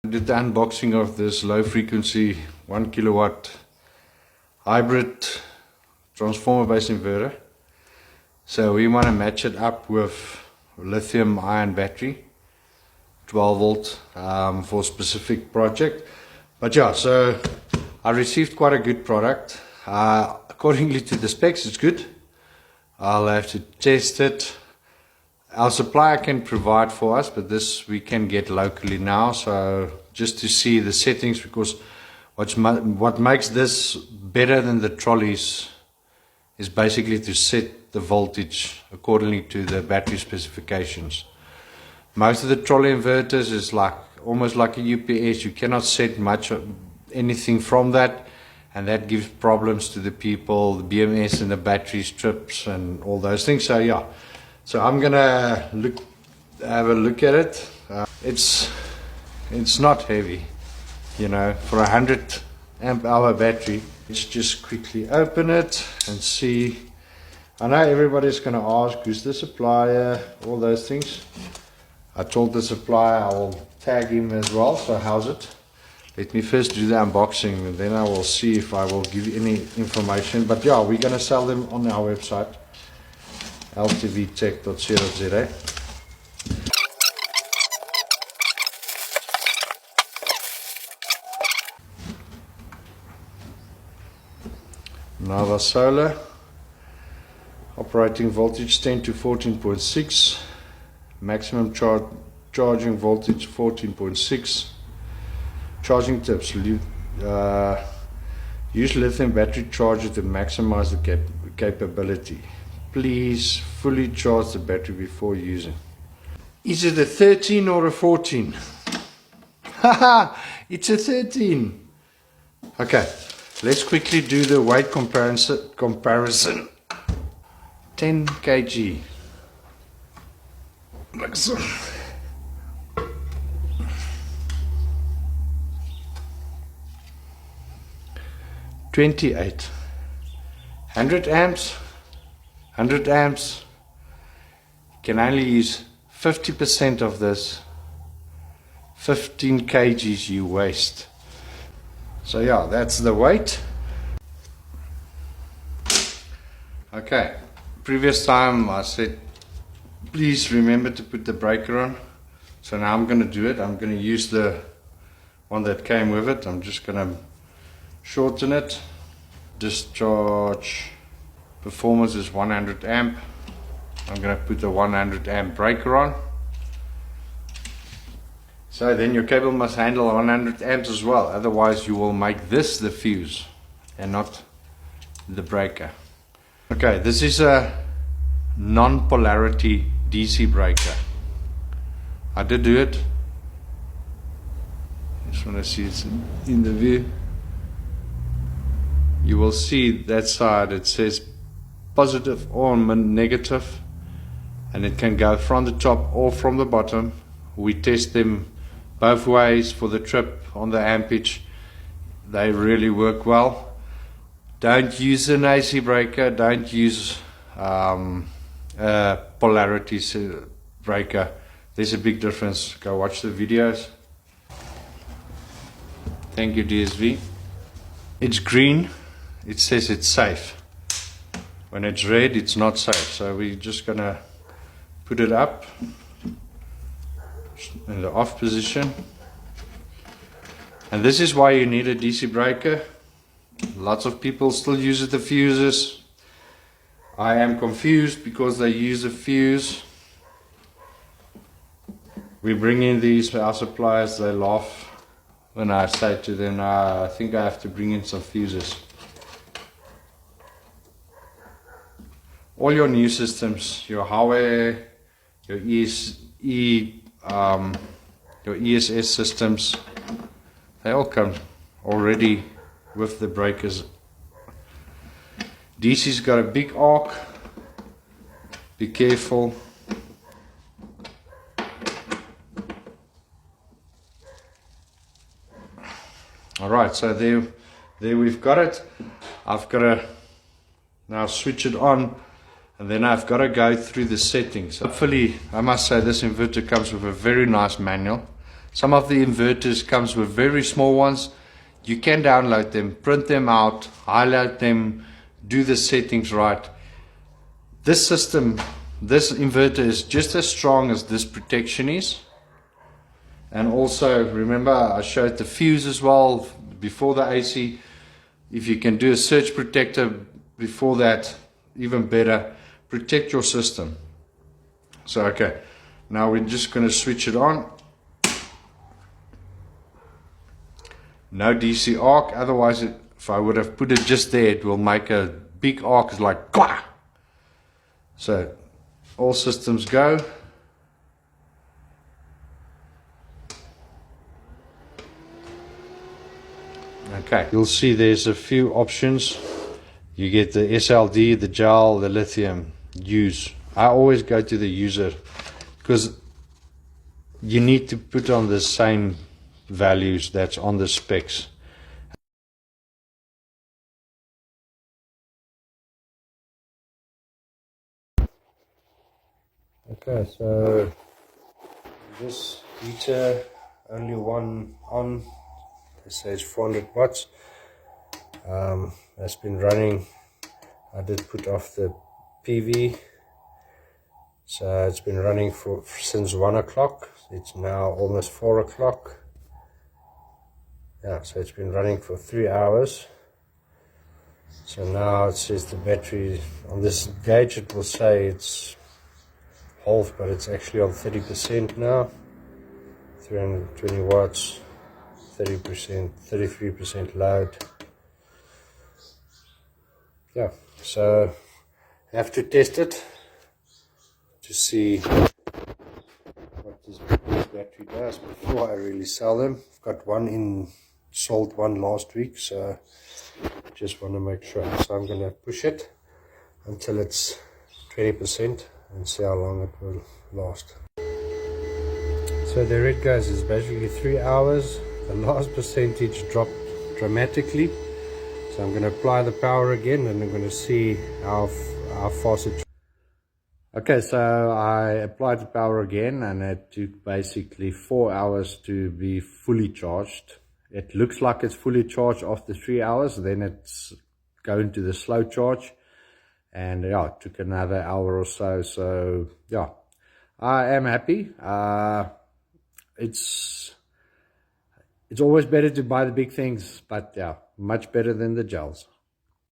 I did the unboxing of this low frequency 1 kilowatt hybrid transformer based inverter. So we want to match it up with lithium ion battery 12 volt for a specific project. But yeah, so I received quite a good product. Accordingly to the specs, it's good. I'll have to test it. Our supplier can provide for us, but this we can get locally now. So just to see the settings, because what makes this better than the trolleys is basically to set the voltage accordingly to the battery specifications. Most of the trolley inverters is like almost like a UPS. You cannot set much anything from that, and that gives problems to the people, the BMS and the battery strips and all those things. So yeah, so I'm gonna have a look at it. It's not heavy, you know, for a 100 amp hour battery. Let's just quickly open it and see. I know everybody's gonna ask who's the supplier, all those things. I told the supplier I will tag him as well. So how's it? Let me first do the unboxing and then I will see if I will give you any information. But yeah, we're gonna sell them on our website, ltvtech.co.za. Nava solar, operating voltage 10 to 14.6, maximum charging voltage 14.6. Charging tips: use lithium battery charger to maximize the capability. Please fully charge the battery before using. Is it a 13 or a 14? Haha, it's a 13. Okay, let's quickly do the weight comparison. 10 kg. Like so. 28. 100 amps. 100 amps. You can only use 50% of this. 15 kgs you waste. So yeah, that's the weight. Okay, previous time I said please remember to put the breaker on. So now I'm going to do it. I'm going to use the one that came with it. I'm just going to shorten it. Discharge performance is 100 amp. I'm going to put the 100 amp breaker on. So then your cable must handle 100 amps as well, otherwise you will make this the fuse and not the breaker. Okay, this is a non-polarity DC breaker. I did do it. Just want to see it's in the view. You will see that side, it says positive or negative, and it can go from the top or from the bottom. We test them both ways for the trip on the ampage. They really work well. Don't use an AC breaker, don't use a polarity breaker. There's a big difference. Go watch the videos. Thank you, DSV. It's green. It says it's safe. When it's red, it's not safe. So we're just gonna put it up in the off position. And this is why you need a DC breaker. Lots of people still use the fuses. I am confused because they use a fuse. We bring in these, our suppliers, they laugh when I say to them, I think I have to bring in some fuses. All your new systems, your hardware, your your ESS systems, they all come already with the breakers. DC's got a big arc. Be careful. Alright, so there we've got it. I've got to now switch it on, and then I've got to go through the settings. Hopefully, I must say this inverter comes with a very nice manual. Some of the inverters comes with very small ones. You can download them, print them out, highlight them, do the settings right. This system, this inverter is just as strong as this protection is. And also, remember I showed the fuse as well before the AC. If you can do a surge protector before that, even better. Protect your system. So okay, now we're just going to switch it on. No DC arc, otherwise if I would have put it just there, it will make a big arc. It's like Kwah! So all systems go. Okay, you'll see there's a few options. You get the SLD, the gel, the lithium. Use. I always go to the user because you need to put on the same values that's on the specs. Okay, so this heater, only one on, it says 400 watts. That's been running. I did put off the PV, so it's been running since 1 o'clock. It's now almost 4 o'clock. Yeah, so it's been running for 3 hours. So now it says the battery on this gauge, it will say it's half, but it's actually on 30% now. 320 watts, 30%, 33% load. Yeah, so I have to test it to see what this battery does before I really sell them. I've got sold one last week, so just want to make sure. So I'm going to push it until it's 20% and see how long it will last. So there it goes. It's basically 3 hours. The last percentage dropped dramatically. So I'm going to apply the power again and I'm going to see how fast it. Okay, so I applied the power again and it took basically 4 hours to be fully charged. It looks like it's fully charged after 3 hours, then it's going to the slow charge. And yeah, it took another hour or so. So yeah, I am happy. It's always better to buy the big things, but yeah, much better than the gels.